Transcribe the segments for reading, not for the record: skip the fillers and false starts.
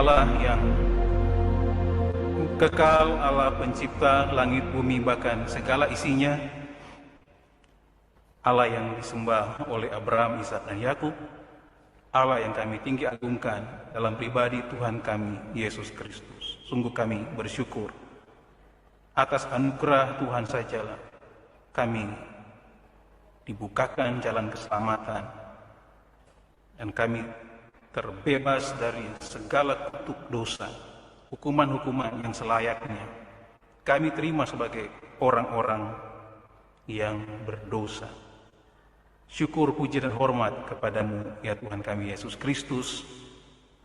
Dialah yang kekal, Allah pencipta langit bumi bahkan segala isinya, Allah yang disembah oleh Abraham, Ishak dan Yakub, Allah yang kami tinggi agungkan dalam pribadi Tuhan kami Yesus Kristus. Sungguh kami bersyukur atas anugerah Tuhan sajalah kami dibukakan jalan keselamatan dan kami terbebas dari segala kutuk dosa, hukuman-hukuman yang selayaknya kami terima sebagai orang-orang yang berdosa. Syukur, puji dan hormat kepadamu ya Tuhan kami Yesus Kristus,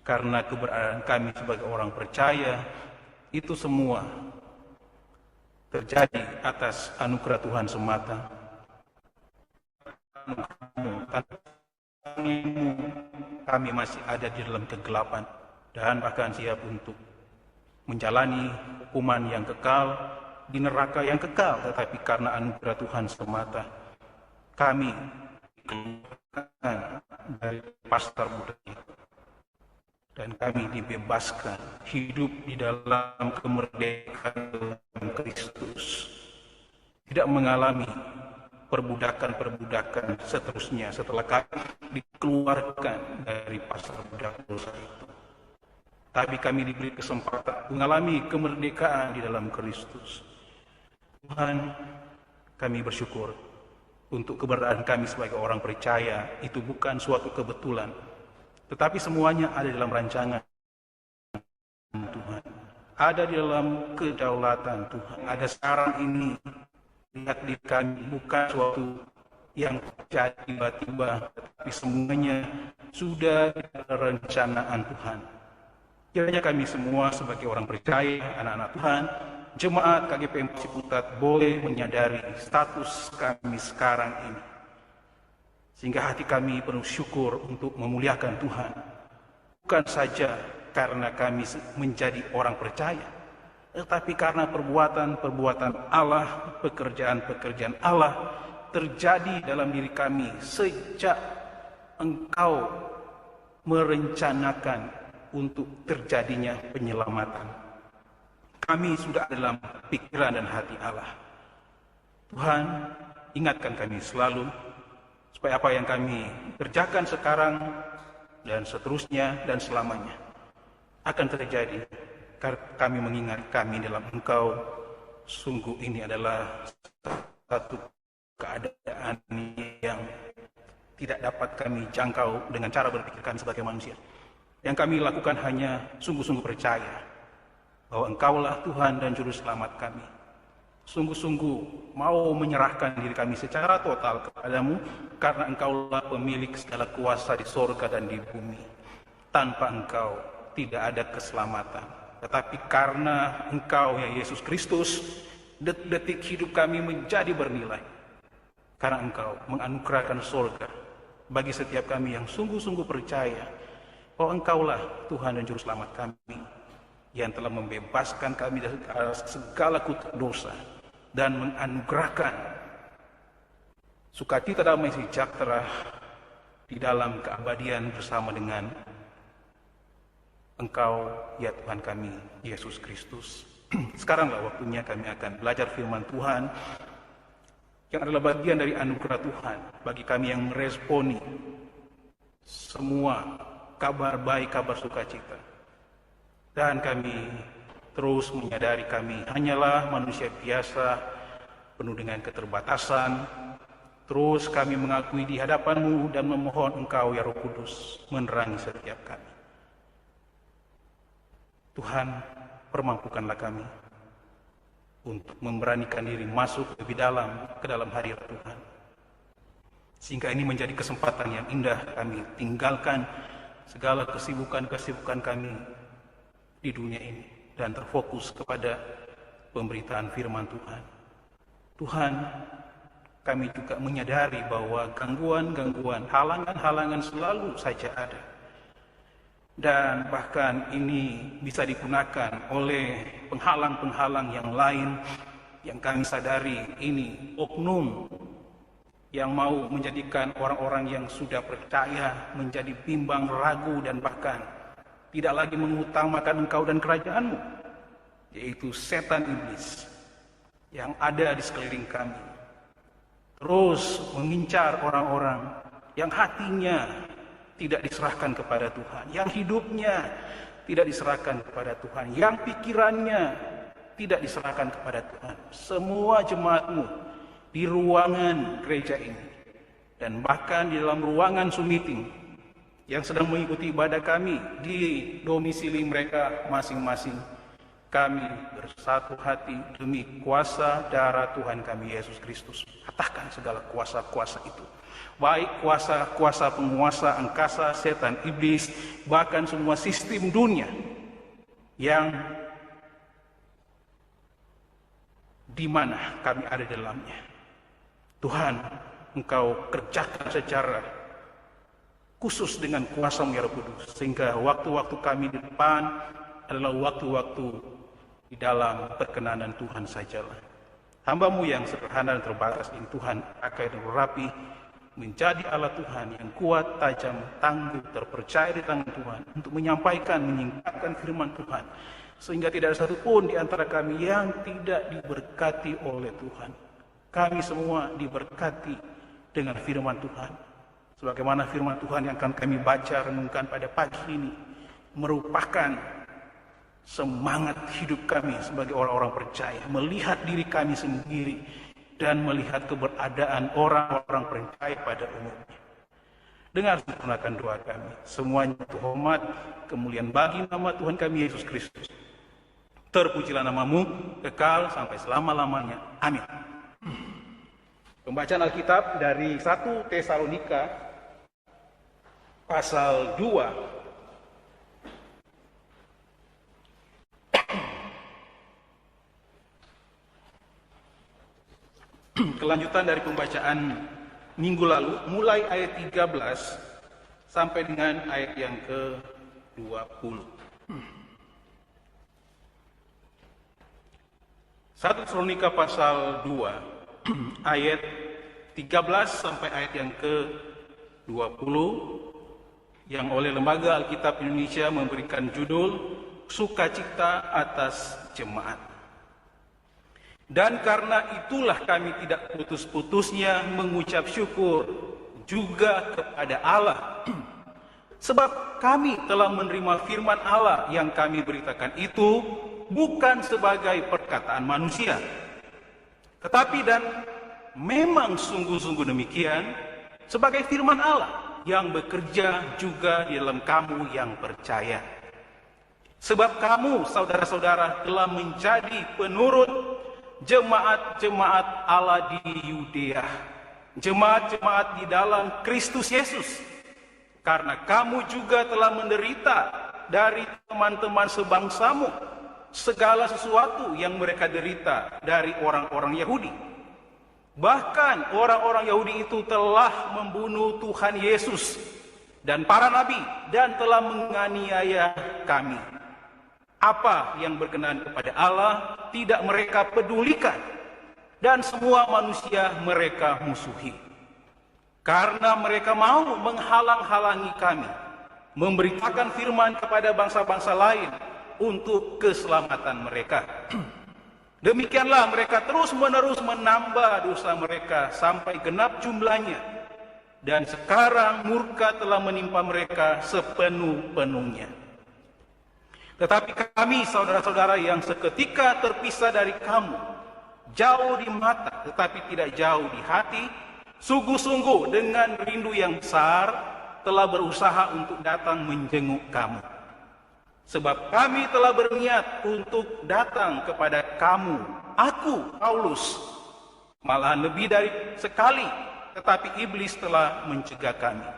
karena keberadaan kami sebagai orang percaya itu semua terjadi atas anugerah Tuhan semata. Kami masih ada di dalam kegelapan dan bahkan siap untuk menjalani hukuman yang kekal di neraka yang kekal, tetapi karena anugerah Tuhan semata kami dikeluarkan dari pasar budaya dan kami dibebaskan hidup di dalam kemerdekaan Kristus, tidak mengalami perbudakan seterusnya setelah kami dikeluarkan dari pasar budak dosa itu. Tapi kami diberi kesempatan mengalami kemerdekaan di dalam Kristus. Tuhan, kami bersyukur untuk keberadaan kami sebagai orang percaya. Itu bukan suatu kebetulan, tetapi semuanya ada dalam rancangan Tuhan, ada di dalam kedaulatan Tuhan. Ada sekarang ini, lihat di kami bukan suatu yang terjadi tiba-tiba, tetapi semuanya sudah dalam rencanaan Tuhan. Kiranya kami semua sebagai orang percaya, anak-anak Tuhan, jemaat KGPM Ciputat boleh menyadari status kami sekarang ini, sehingga hati kami penuh syukur untuk memuliakan Tuhan, bukan saja karena kami menjadi orang percaya, tetapi karena perbuatan-perbuatan Allah, pekerjaan-pekerjaan Allah terjadi dalam diri kami sejak Engkau merencanakan untuk terjadinya penyelamatan. Kami sudah dalam pikiran dan hati Allah. Tuhan, ingatkan kami selalu supaya apa yang kami kerjakan sekarang dan seterusnya dan selamanya akan terjadi. Kami mengingat kami dalam Engkau. Sungguh ini adalah satu keadaan yang tidak dapat kami jangkau dengan cara berpikir kami sebagai manusia. Yang kami lakukan hanya sungguh-sungguh percaya bahwa Engkaulah Tuhan dan Juru Selamat kami. Sungguh-sungguh mau menyerahkan diri kami secara total kepadamu, karena Engkaulah pemilik segala kuasa di sorga dan di bumi. Tanpa Engkau tidak ada keselamatan. Tetapi karena Engkau ya Yesus Kristus, detik-detik hidup kami menjadi bernilai. Karena Engkau menganugerahkan sorga bagi setiap kami yang sungguh-sungguh percaya bahwa Engkaulah Tuhan dan Juru Selamat kami, yang telah membebaskan kami dari segala kutuk dosa dan menganugerahkan sukacita damai sejahtera di dalam keabadian bersama dengan Engkau ya Tuhan kami Yesus Kristus. Sekaranglah waktunya kami akan belajar firman Tuhan yang adalah bagian dari anugerah Tuhan bagi kami yang meresponi semua kabar baik, kabar sukacita. Dan kami terus menyadari kami hanyalah manusia biasa, penuh dengan keterbatasan. Terus kami mengakui di hadapan-Mu dan memohon Engkau ya Roh Kudus menerangi setiap kami. Tuhan, permampukanlah kami untuk memberanikan diri masuk lebih dalam ke dalam hadirat Tuhan. Sehingga ini menjadi kesempatan yang indah kami tinggalkan segala kesibukan-kesibukan kami di dunia ini dan terfokus kepada pemberitaan firman Tuhan. Tuhan, kami juga menyadari bahwa gangguan-gangguan, halangan-halangan selalu saja ada. Dan bahkan ini bisa digunakan oleh penghalang-penghalang yang lain yang kami sadari ini oknum yang mau menjadikan orang-orang yang sudah percaya menjadi bimbang, ragu, dan bahkan tidak lagi mengutamakan engkau dan kerajaanmu, yaitu setan iblis yang ada di sekeliling kami, terus mengincar orang-orang yang hatinya tidak diserahkan kepada Tuhan, yang hidupnya tidak diserahkan kepada Tuhan, yang pikirannya tidak diserahkan kepada Tuhan. Semua jemaatmu di ruangan gereja ini, dan bahkan di dalam ruangan Zoom meeting yang sedang mengikuti ibadah kami di domisili mereka masing-masing, kami bersatu hati demi kuasa darah Tuhan kami Yesus Kristus. Patahkan segala kuasa-kuasa itu, baik kuasa-kuasa penguasa angkasa, setan, iblis, bahkan semua sistem dunia yang di mana kami ada di dalamnya. Tuhan, Engkau kerjakan secara khusus dengan kuasa-Mu ya Roh Kudus, sehingga waktu-waktu kami di depan adalah waktu-waktu di dalam perkenanan Tuhan sajalah. Hamba-Mu yang sederhana dan terbatas ini, Tuhan, akan rapi menjadi Allah Tuhan yang kuat, tajam, tangguh, terpercaya di tangan Tuhan untuk menyampaikan, menyingkapkan firman Tuhan, sehingga tidak ada satupun di antara kami yang tidak diberkati oleh Tuhan. Kami semua diberkati dengan firman Tuhan, sebagaimana firman Tuhan yang akan kami baca renungkan pada pagi ini merupakan semangat hidup kami sebagai orang-orang percaya, melihat diri kami sendiri dan melihat keberadaan orang-orang percaya pada umumnya. Dengar sempurnakan doa kami. Semuanya untuk hormat, kemuliaan bagi nama Tuhan kami Yesus Kristus. Terpujilah nama-Mu kekal sampai selama-lamanya. Amin. Pembacaan Alkitab dari 1 Tesalonika pasal 2. Kelanjutan dari pembacaan minggu lalu, mulai ayat 13 sampai dengan ayat yang ke-20. 1 Tesalonika pasal 2 ayat 13 sampai ayat yang ke-20 yang oleh Lembaga Alkitab Indonesia memberikan judul Sukacita atas Jemaat. Dan karena itulah kami tidak putus-putusnya mengucap syukur juga kepada Allah. Sebab kami telah menerima firman Allah yang kami beritakan itu bukan sebagai perkataan manusia, tetapi dan memang sungguh-sungguh demikian sebagai firman Allah yang bekerja juga di dalam kamu yang percaya. Sebab kamu, saudara-saudara, telah menjadi penurut jemaat-jemaat Allah di Yudea, jemaat-jemaat di dalam Kristus Yesus, karena kamu juga telah menderita dari teman-teman sebangsamu segala sesuatu yang mereka derita dari orang-orang Yahudi. Bahkan orang-orang Yahudi itu telah membunuh Tuhan Yesus dan para nabi dan telah menganiaya kami. Apa yang berkenan kepada Allah tidak mereka pedulikan, dan semua manusia mereka musuhi. Karena mereka mau menghalang-halangi kami memberitakan firman kepada bangsa-bangsa lain untuk keselamatan mereka. Demikianlah mereka terus-menerus menambah dosa mereka sampai genap jumlahnya, dan sekarang murka telah menimpa mereka sepenuh-penuhnya. Tetapi kami, saudara-saudara yang seketika terpisah dari kamu, jauh di mata tetapi tidak jauh di hati, sungguh-sungguh dengan rindu yang besar telah berusaha untuk datang menjenguk kamu. Sebab kami telah berniat untuk datang kepada kamu, aku, Paulus, malahan lebih dari sekali, tetapi iblis telah mencegah kami.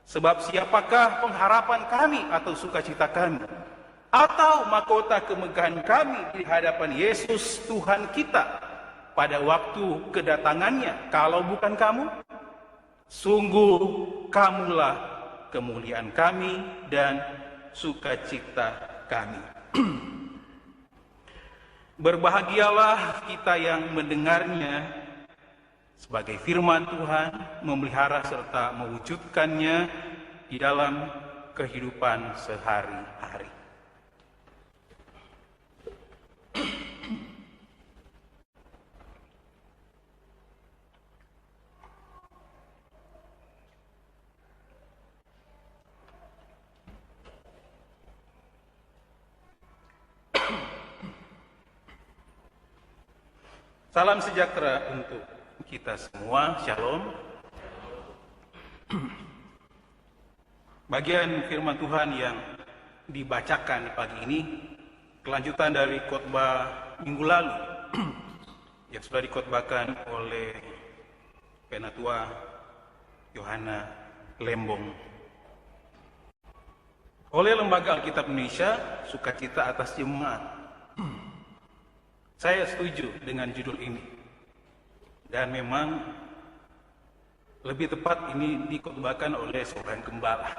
Sebab siapakah pengharapan kami atau sukacita kami, atau mahkota kemegahan kami di hadapan Yesus Tuhan kita pada waktu kedatangannya, kalau bukan kamu? Sungguh kamulah kemuliaan kami dan sukacita kami. Berbahagialah kita yang mendengarnya sebagai firman Tuhan, memelihara serta mewujudkannya di dalam kehidupan sehari-hari. Salam sejahtera untuk kita semua, Shalom. Bagian firman Tuhan yang dibacakan pagi ini kelanjutan dari khotbah minggu lalu yang sudah dikhotbahkan oleh Penatua Yohana Lembong. Oleh Lembaga Alkitab Indonesia, Sukacita atas Jemaat. Saya setuju dengan judul ini. Dan memang lebih tepat ini dikhotbahkan oleh seorang gembala.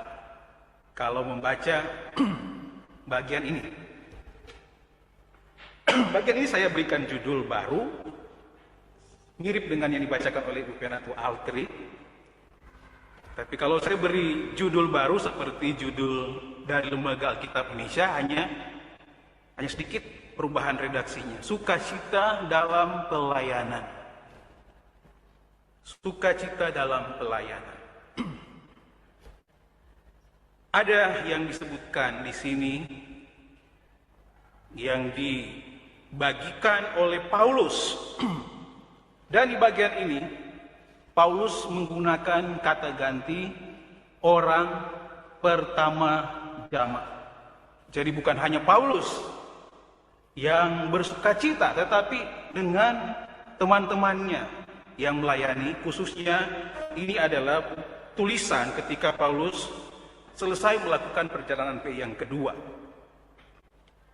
Kalau membaca bagian ini. Bagian ini saya berikan judul baru, mirip dengan yang dibacakan oleh Ibu Penatua Altri. Tapi kalau saya beri judul baru seperti judul dari Lembaga Alkitab Indonesia, hanya sedikit perubahan redaksinya. Sukacita dalam pelayanan. Sukacita dalam pelayanan. Ada yang disebutkan di sini yang dibagikan oleh Paulus. Dan di bagian ini Paulus menggunakan kata ganti orang pertama jamaah. Jadi bukan hanya Paulus yang bersukacita, tetapi dengan teman-temannya yang melayani. Khususnya ini adalah tulisan ketika Paulus selesai melakukan perjalanan PI yang kedua.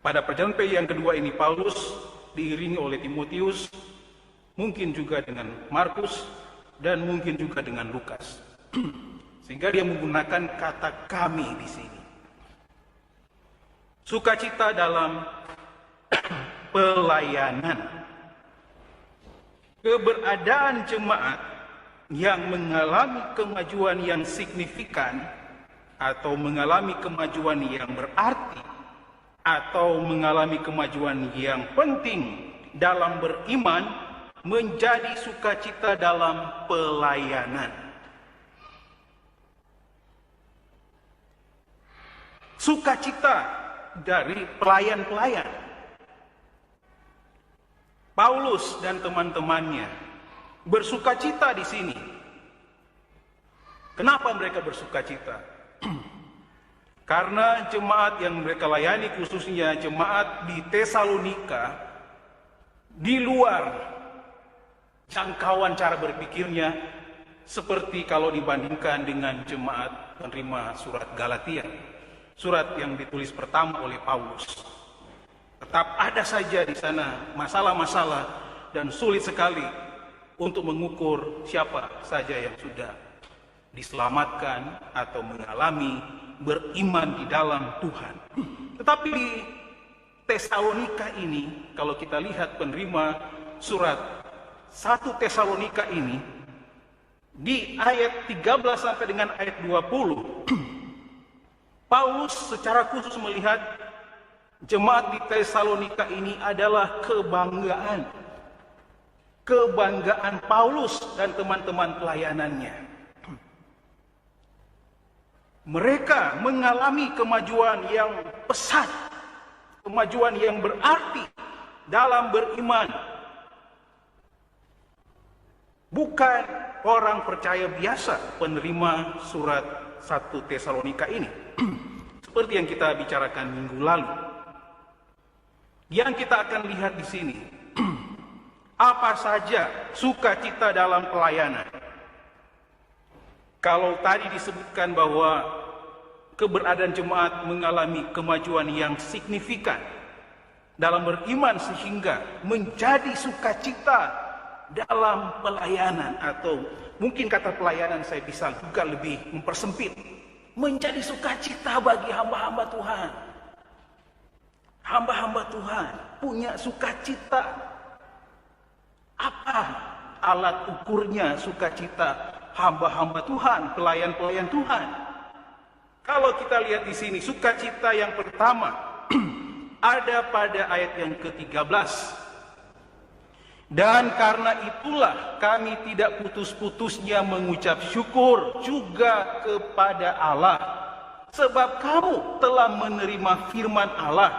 Pada perjalanan PI yang kedua ini Paulus diiringi oleh Timotius, mungkin juga dengan Markus, dan mungkin juga dengan Lukas. Sehingga dia menggunakan kata kami di sini. Sukacita dalam pelayanan. Keberadaan jemaat yang mengalami kemajuan yang signifikan atau mengalami kemajuan yang berarti atau mengalami kemajuan yang penting dalam beriman menjadi sukacita dalam pelayanan. Sukacita dari pelayan-pelayan. Paulus dan teman-temannya bersukacita di sini. Kenapa mereka bersukacita? Karena jemaat yang mereka layani, khususnya jemaat di Tesalonika, di luar jangkauan cara berpikirnya, seperti kalau dibandingkan dengan jemaat penerima surat Galatia, surat yang ditulis pertama oleh Paulus. Tetap ada saja di sana masalah-masalah dan sulit sekali untuk mengukur siapa saja yang sudah diselamatkan atau mengalami beriman di dalam Tuhan. Tetapi di Tesalonika ini, kalau kita lihat penerima surat 1 Tesalonika ini, di ayat 13 sampai dengan ayat 20, Paulus secara khusus melihat jemaat di Tesalonika ini adalah kebanggaan Paulus dan teman-teman pelayanannya. Mereka mengalami kemajuan yang pesat, kemajuan yang berarti dalam beriman. Bukan orang percaya biasa penerima surat 1 Tesalonika ini. Seperti yang kita bicarakan minggu lalu. Yang kita akan lihat di sini, apa saja sukacita dalam pelayanan. Kalau tadi disebutkan bahwa keberadaan jemaat mengalami kemajuan yang signifikan dalam beriman sehingga menjadi sukacita dalam pelayanan, atau mungkin kata pelayanan saya bisa juga lebih mempersempit, menjadi sukacita bagi hamba-hamba Tuhan. Hamba-hamba Tuhan punya sukacita. Apa alat ukurnya sukacita hamba-hamba Tuhan, pelayan-pelayan Tuhan? Kalau kita lihat di sini, sukacita yang pertama ada pada ayat yang ke-13. Dan karena itulah kami tidak putus-putusnya mengucap syukur juga kepada Allah, sebab kamu telah menerima firman Allah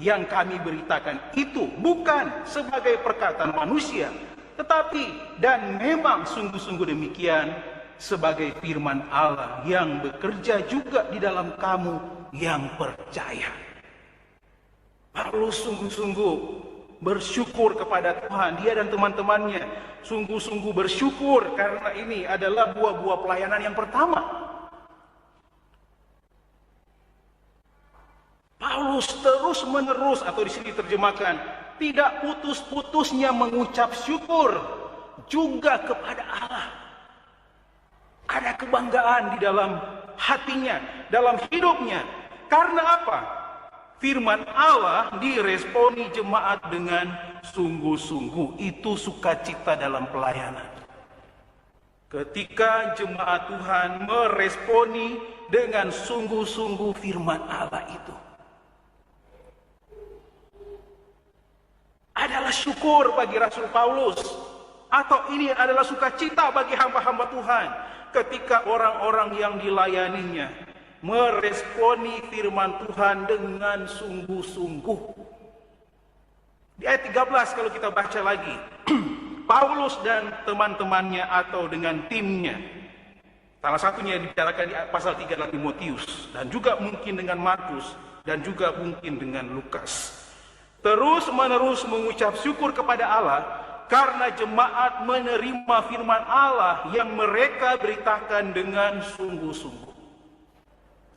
yang kami beritakan itu bukan sebagai perkataan manusia, tetapi dan memang sungguh-sungguh demikian sebagai firman Allah yang bekerja juga di dalam kamu yang percaya. Paulus sungguh-sungguh bersyukur kepada Tuhan, dia dan teman-temannya sungguh-sungguh bersyukur karena ini adalah buah-buah pelayanan yang pertama. Paulus terus-menerus, atau di sini terjemahkan, tidak putus-putusnya mengucap syukur juga kepada Allah. Ada kebanggaan di dalam hatinya, dalam hidupnya. Karena apa? Firman Allah diresponi jemaat dengan sungguh-sungguh. Itu sukacita dalam pelayanan. Ketika jemaat Tuhan meresponi dengan sungguh-sungguh firman Allah itu, adalah syukur bagi Rasul Paulus. Atau ini adalah sukacita bagi hamba-hamba Tuhan ketika orang-orang yang dilayaninya meresponi firman Tuhan dengan sungguh-sungguh. Di ayat 13 kalau kita baca lagi, Paulus dan teman-temannya atau dengan timnya, salah satunya dibicarakan di pasal 3 dalam Timotius, dan juga mungkin dengan Markus, dan juga mungkin dengan Lukas, terus-menerus mengucap syukur kepada Allah karena jemaat menerima firman Allah yang mereka beritakan dengan sungguh-sungguh.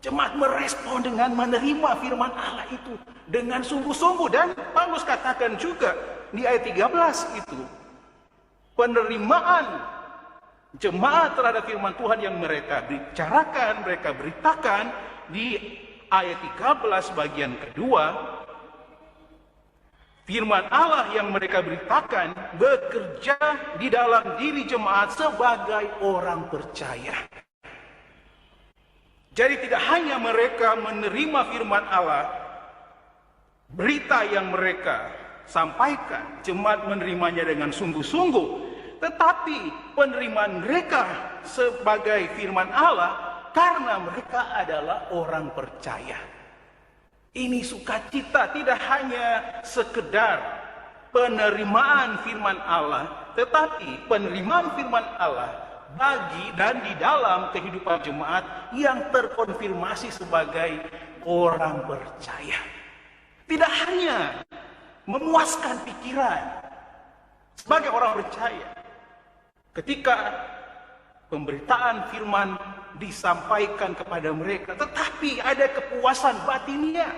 Jemaat merespon dengan menerima firman Allah itu dengan sungguh-sungguh. Dan Paulus katakan juga di ayat 13 itu, penerimaan jemaat terhadap firman Tuhan yang mereka bicarakan, mereka beritakan di ayat 13 bagian kedua, firman Allah yang mereka beritakan bekerja di dalam diri jemaat sebagai orang percaya. Jadi tidak hanya mereka menerima firman Allah, berita yang mereka sampaikan, jemaat menerimanya dengan sungguh-sungguh, tetapi penerimaan mereka sebagai firman Allah karena mereka adalah orang percaya. Ini sukacita, tidak hanya sekedar penerimaan firman Allah, tetapi penerimaan firman Allah bagi dan di dalam kehidupan jemaat yang terkonfirmasi sebagai orang percaya. Tidak hanya memuaskan pikiran sebagai orang percaya ketika pemberitaan firman disampaikan kepada mereka, tetapi ada kepuasan batinnya.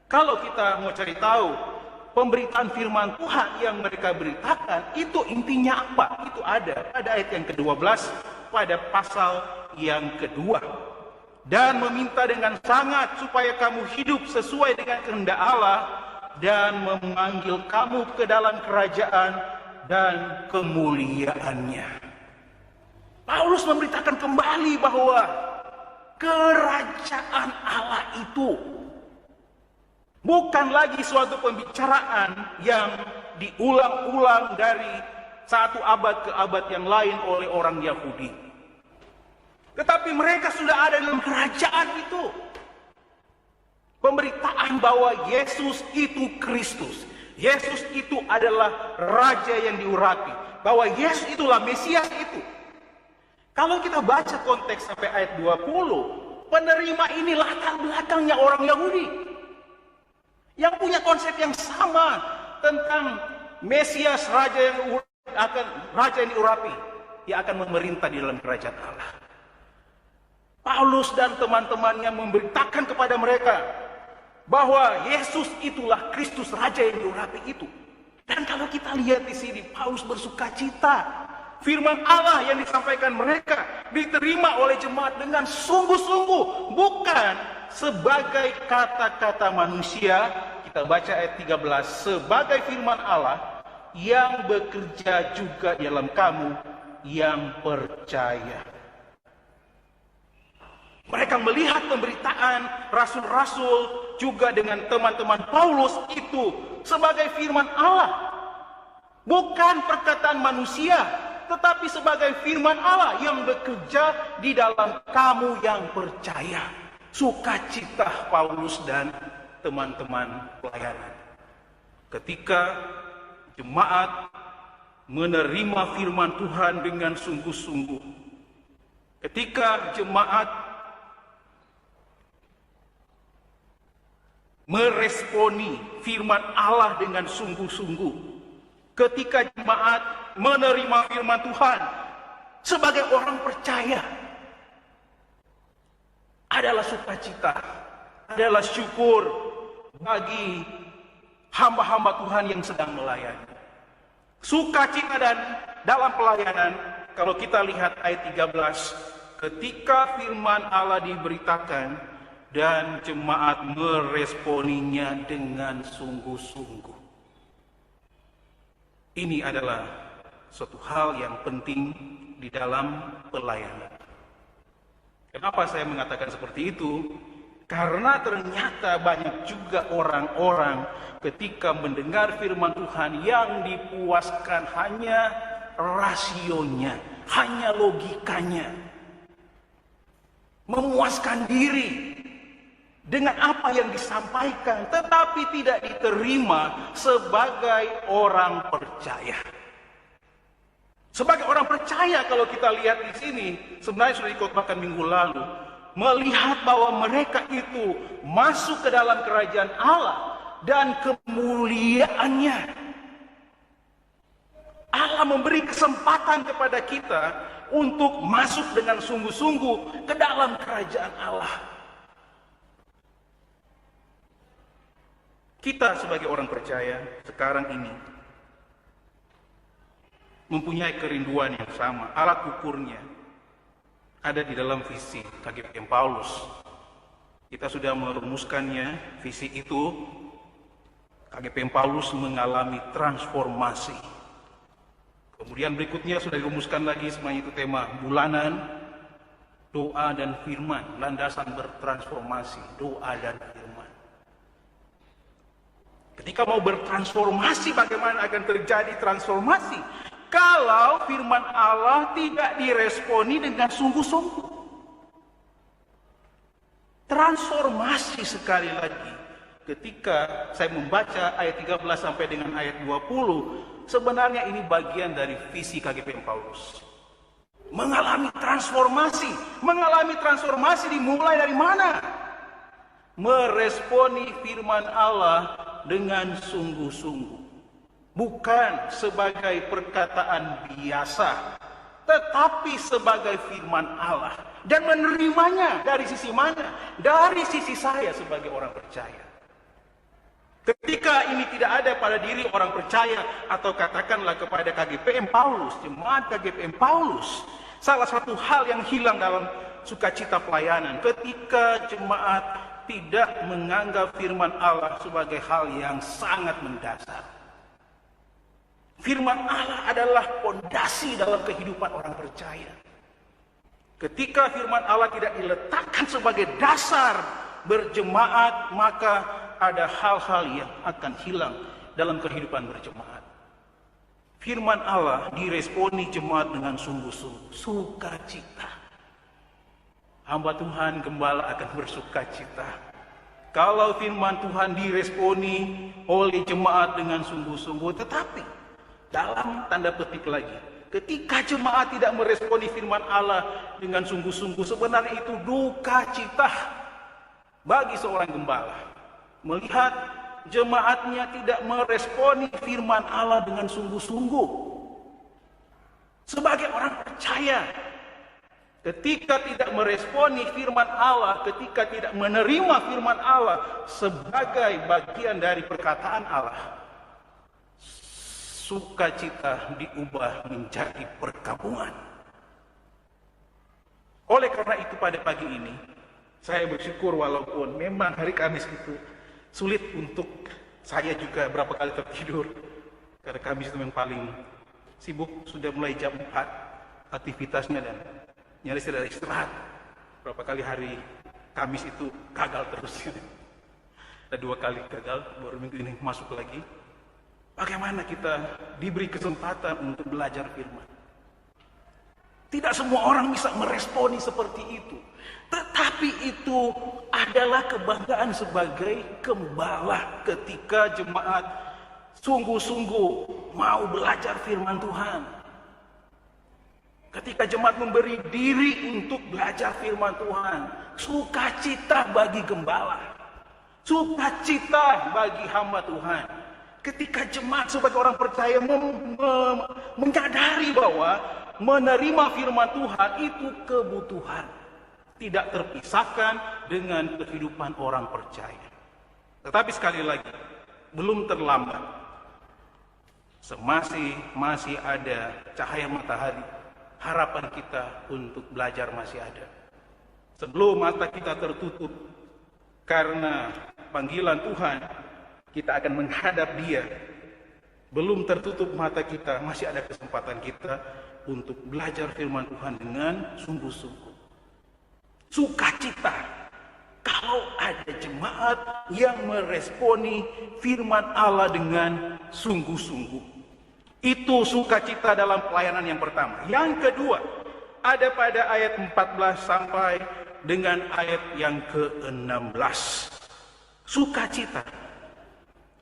Kalau kita mau cari tahu pemberitaan firman Tuhan yang mereka beritakan, itu intinya apa? Itu ada pada ayat yang ke-12 pada pasal yang kedua. Dan meminta dengan sangat supaya kamu hidup sesuai dengan kehendak Allah dan memanggil kamu ke dalam kerajaan dan kemuliaannya. Paulus memberitakan kembali bahwa kerajaan Allah itu bukan lagi suatu pembicaraan yang diulang-ulang dari satu abad ke abad yang lain oleh orang Yahudi. Tetapi mereka sudah ada dalam kerajaan itu. Pemberitaan bahwa Yesus itu Kristus. Yesus itu adalah Raja yang diurapi. Bahwa Yesus itulah Mesias itu. Kalau kita baca konteks sampai ayat 20, penerima ini latar belakangnya orang Yahudi. Yang punya konsep yang sama tentang Mesias, Raja yang diurapi, yang akan memerintah di dalam kerajaan Allah. Paulus dan teman-temannya memberitakan kepada mereka bahwa Yesus itulah Kristus, Raja yang diurapi itu. Dan kalau kita lihat di sini, Paulus bersukacita. Firman Allah yang disampaikan mereka diterima oleh jemaat dengan sungguh-sungguh, bukan sebagai kata-kata manusia. Kita baca ayat 13, sebagai firman Allah yang bekerja juga dalam kamu yang percaya. Mereka melihat pemberitaan rasul-rasul juga dengan teman-teman Paulus itu sebagai firman Allah. Bukan perkataan manusia, tetapi sebagai firman Allah yang bekerja di dalam kamu yang percaya. Sukacita Paulus dan teman-teman pelayanan. Ketika jemaat menerima firman Tuhan dengan sungguh-sungguh. Ketika jemaat meresponi firman Allah dengan sungguh-sungguh. Ketika jemaat menerima firman Tuhan sebagai orang percaya, adalah sukacita, adalah syukur bagi hamba-hamba Tuhan yang sedang melayani. Sukacita dan dalam pelayanan, kalau kita lihat ayat 13, ketika firman Allah diberitakan, dan jemaat meresponinya dengan sungguh-sungguh. Ini adalah suatu hal yang penting di dalam pelayanan. Kenapa saya mengatakan seperti itu? Karena ternyata banyak juga orang-orang ketika mendengar firman Tuhan yang dipuaskan hanya rasionya, hanya logikanya. Memuaskan diri dengan apa yang disampaikan, tetapi tidak diterima sebagai orang percaya. Sebagai orang percaya, kalau kita lihat di sini, sebenarnya sudah dikotbahkan minggu lalu, melihat bahwa mereka itu masuk ke dalam kerajaan Allah dan kemuliaannya. Allah memberi kesempatan kepada kita untuk masuk dengan sungguh-sungguh ke dalam kerajaan Allah. Kita sebagai orang percaya sekarang ini mempunyai kerinduan yang sama. Alat ukurnya ada di dalam visi KGPM Paulus. Kita sudah merumuskannya, visi itu. KGPM Paulus mengalami transformasi. Kemudian berikutnya sudah dirumuskan lagi, semuanya itu tema bulanan, doa dan firman. Landasan bertransformasi, doa dan firman. Ketika mau bertransformasi, bagaimana akan terjadi transformasi? Kalau firman Allah tidak diresponi dengan sungguh-sungguh. Transformasi sekali lagi. Ketika saya membaca ayat 13 sampai dengan ayat 20, sebenarnya ini bagian dari visi KGPM Paulus. Mengalami transformasi. Mengalami transformasi dimulai dari mana? Meresponi firman Allah dengan sungguh-sungguh. Bukan sebagai perkataan biasa, tetapi sebagai firman Allah. Dan menerimanya dari sisi mana? Dari sisi saya sebagai orang percaya. Ketika ini tidak ada pada diri orang percaya, atau katakanlah kepada KGPM Paulus, jemaat KGPM Paulus, salah satu hal yang hilang dalam sukacita pelayanan, ketika jemaat tidak menganggap firman Allah sebagai hal yang sangat mendasar. Firman Allah adalah fondasi dalam kehidupan orang percaya. Ketika firman Allah tidak diletakkan sebagai dasar berjemaat, maka ada hal-hal yang akan hilang dalam kehidupan berjemaat. Firman Allah diresponi jemaat dengan sungguh-sungguh, sukacita. Hamba Tuhan gembala akan bersukacita kalau firman Tuhan diresponi oleh jemaat dengan sungguh-sungguh. Tetapi dalam tanda petik lagi, ketika jemaat tidak meresponi firman Allah dengan sungguh-sungguh, sebenarnya itu duka cita bagi seorang gembala melihat jemaatnya tidak meresponi firman Allah dengan sungguh-sungguh. Sebagai orang percaya, ketika tidak meresponi firman Allah, ketika tidak menerima firman Allah sebagai bagian dari perkataan Allah, sukacita diubah menjadi perkabungan. Oleh karena itu pada pagi ini, saya bersyukur walaupun memang hari Kamis itu sulit untuk saya juga berapa kali tertidur. Karena Kamis itu yang paling sibuk, sudah mulai jam 4 aktivitasnya dan nyaris tidak ada istirahat. Berapa kali hari Kamis itu gagal terus. Ada 2 kali gagal, baru minggu ini masuk lagi. Bagaimana kita diberi kesempatan untuk belajar firman? Tidak semua orang bisa meresponi seperti itu. Tetapi itu adalah kebanggaan sebagai gembala ketika jemaat sungguh-sungguh mau belajar firman Tuhan. Ketika jemaat memberi diri untuk belajar firman Tuhan, sukacita bagi gembala, sukacita bagi hamba Tuhan. Ketika jemaat sebagai orang percaya menyadari bahwa menerima firman Tuhan itu kebutuhan, tidak terpisahkan dengan kehidupan orang percaya. Tetapi sekali lagi, belum terlambat. Masih ada cahaya matahari. Harapan kita untuk belajar masih ada. Sebelum mata kita tertutup karena panggilan Tuhan, kita akan menghadap Dia. Belum tertutup mata kita, masih ada kesempatan kita untuk belajar firman Tuhan dengan sungguh-sungguh. Sukacita kalau ada jemaat yang meresponi firman Allah dengan sungguh-sungguh. Itu sukacita dalam pelayanan yang pertama. Yang kedua, ada pada ayat 14 sampai dengan ayat yang ke-16. Sukacita,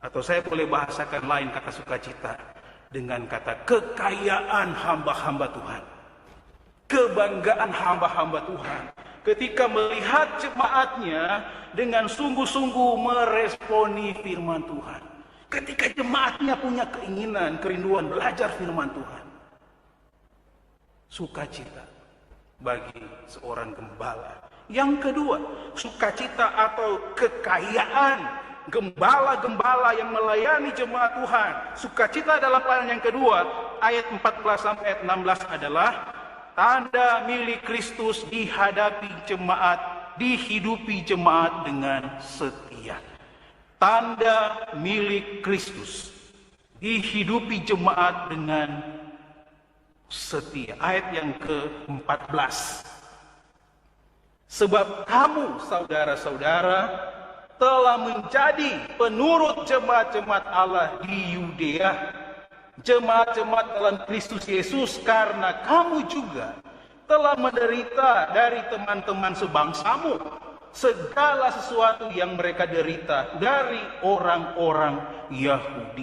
atau saya boleh bahasakan lain kata sukacita dengan kata kekayaan hamba-hamba Tuhan. Kebanggaan hamba-hamba Tuhan ketika melihat jemaatnya dengan sungguh-sungguh meresponi firman Tuhan. Ketika jemaatnya punya keinginan, kerinduan belajar firman Tuhan. Sukacita bagi seorang gembala. Yang kedua, sukacita atau kekayaan gembala-gembala yang melayani jemaat Tuhan. Sukacita dalam pelayanan yang kedua, ayat 14 sampai ayat 16 adalah tanda milik Kristus dihidupi jemaat dengan setia. Tanda milik Kristus dihidupi jemaat dengan setia. Ayat yang ke-14. Sebab kamu saudara-saudara telah menjadi penurut jemaat-jemaat Allah di Yudea, jemaat-jemaat dalam Kristus Yesus, karena kamu juga telah menderita dari teman-teman sebangsamu segala sesuatu yang mereka derita dari orang-orang Yahudi.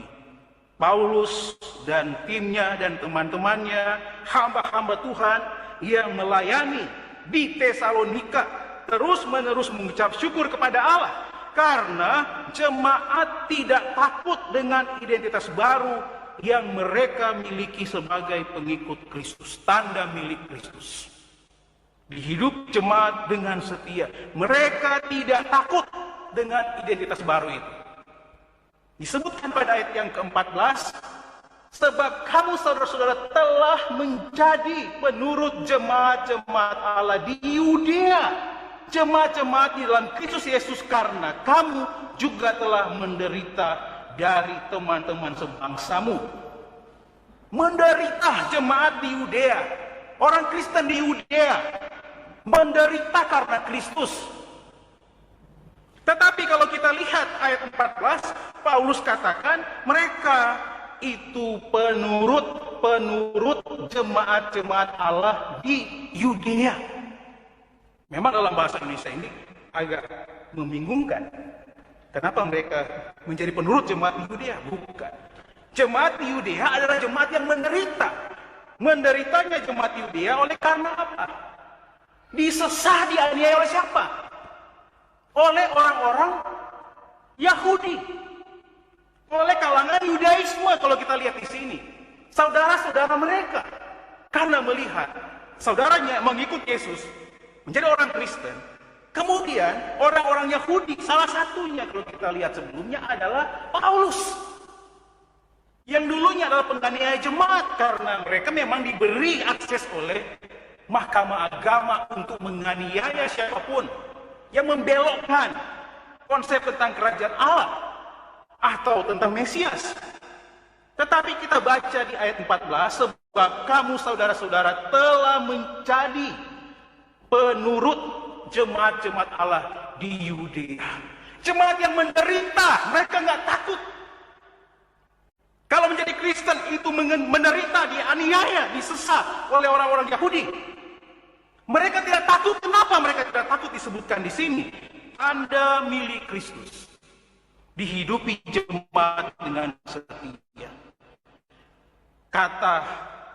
Paulus dan timnya dan teman-temannya, hamba-hamba Tuhan yang melayani di Tesalonika, terus-menerus mengucap syukur kepada Allah karena jemaat tidak takut dengan identitas baru yang mereka miliki sebagai pengikut Kristus. Tanda milik Kristus. Dihidup jemaat dengan setia. Mereka tidak takut dengan identitas baru itu. Disebutkan pada ayat yang ke-14, sebab kamu saudara-saudara telah menjadi penurut jemaat-jemaat Allah di Yudea, jemaat-jemaat di dalam Kristus Yesus, karena kamu juga telah menderita dari teman-teman sebangsamu. Menderita jemaat di Yudea, orang Kristen di Yudea menderita karena Kristus. Tetapi kalau kita lihat ayat 14, Paulus katakan mereka itu penurut jemaat-jemaat Allah di Yudea. Memang dalam bahasa Indonesia ini agak membingungkan. Kenapa mereka menjadi penurut jemaat di Yudea? Bukan. Jemaat di Yudea adalah jemaat yang menderita. Menderitanya jemaat Yudea oleh karena apa? Disesah, dianiaya oleh siapa? Oleh orang-orang Yahudi. Oleh kalangan Yudaisme kalau kita lihat di sini. Saudara-saudara mereka. Karena melihat saudaranya mengikut Yesus, menjadi orang Kristen. Kemudian orang-orang Yahudi, salah satunya kalau kita lihat sebelumnya adalah Paulus. Yang dulunya adalah penganiaya jemaat karena mereka memang diberi akses oleh mahkamah agama untuk menganiaya siapapun yang membelokkan konsep tentang kerajaan Allah atau tentang Mesias. Tetapi kita baca di ayat 14, sebab kamu saudara-saudara telah menjadi penurut jemaat-jemaat Allah di Yudea. Jemaat yang menderita, mereka nggak takut. Kalau menjadi Kristen itu menderita, dianiaya, disesat oleh orang-orang Yahudi. Mereka tidak takut. Kenapa mereka tidak takut? Disebutkan di sini. Anda milik Kristus, dihidupi jemaat dengan setia. Kata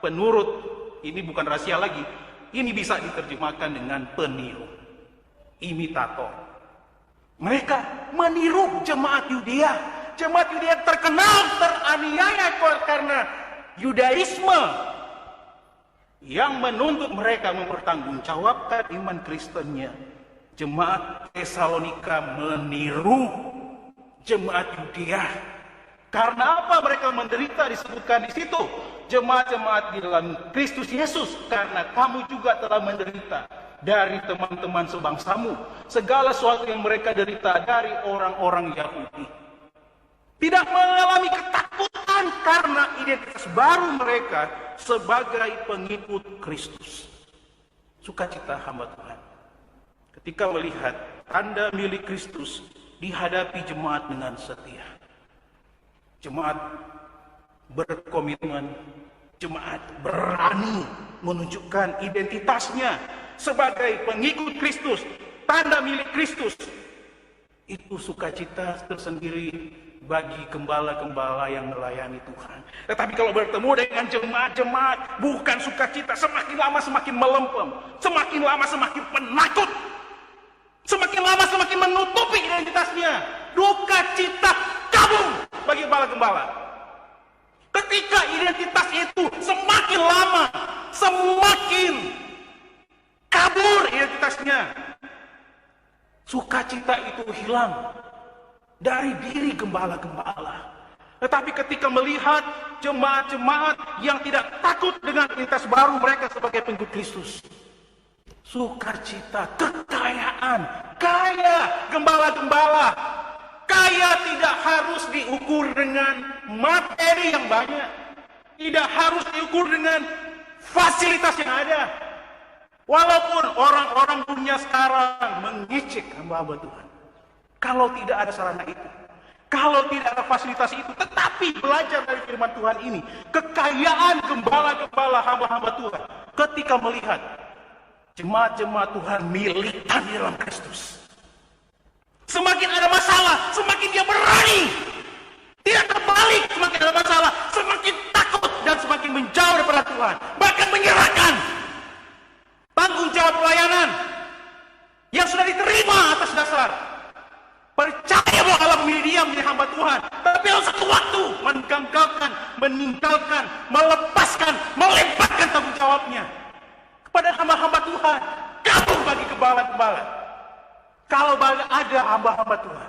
penurut ini bukan rahasia lagi. Ini bisa diterjemahkan dengan peniru, imitator. Mereka meniru jemaat Yudea. Jemaat Yudea terkenal teraniaya karena Yudaisme yang menuntut mereka mempertanggungjawabkan iman Kristennya. Jemaat Tesalonika meniru jemaat Yudea. Karena apa mereka menderita? Disebutkan di situ. Jemaat-jemaat di dalam Kristus Yesus, karena kamu juga telah menderita dari teman-teman sebangsamu. Segala sesuatu yang mereka derita dari orang-orang Yahudi. Tidak mengalami ketakutan karena identitas baru mereka sebagai pengikut Kristus. Sukacita hamba Tuhan ketika melihat Anda milik Kristus dihadapi jemaat dengan setia. Jemaat berkomitmen, jemaat berani menunjukkan identitasnya sebagai pengikut Kristus, tanda milik Kristus. Itu sukacita tersendiri bagi gembala-gembala yang melayani Tuhan. Tetapi kalau bertemu dengan jemaat-jemaat bukan sukacita, semakin lama semakin melempem, semakin lama semakin penakut, semakin lama semakin menutupi identitasnya. Duka cita kabur bagi gembala-gembala. Ketika identitas itu semakin lama semakin kabur identitasnya, sukacita itu hilang dari diri gembala-gembala. Tetapi ketika melihat jemaat-jemaat yang tidak takut dengan identitas baru mereka sebagai pengikut Kristus, sukacita, kekayaan, kaya gembala-gembala, kaya tidak harus diukur dengan materi yang banyak, tidak harus diukur dengan fasilitas yang ada. Walaupun orang-orang dunia sekarang mengicik hamba-hamba Tuhan, kalau tidak ada sarana itu, kalau tidak ada fasilitas itu, tetapi belajar dari firman Tuhan ini, kekayaan gembala-gembala hamba-hamba Tuhan, ketika melihat jemaat-jemaat Tuhan militan di dalam Kristus, semakin ada masalah, semakin dia berani, tidak terbalik. Semakin ada masalah, semakin takut dan semakin menjauh daripada Tuhan, bahkan menyerahkan tanggung jawab pelayanan yang sudah diterima atas dasar percaya bahwa Allah memilih dia menjadi hamba Tuhan, tapi dalam satu waktu meninggalkan, melepaskan, melemparkan tanggung jawabnya kepada hamba-hamba Tuhan. Kabur bagi gembala-gembala. Kalau ada hamba-hamba Tuhan,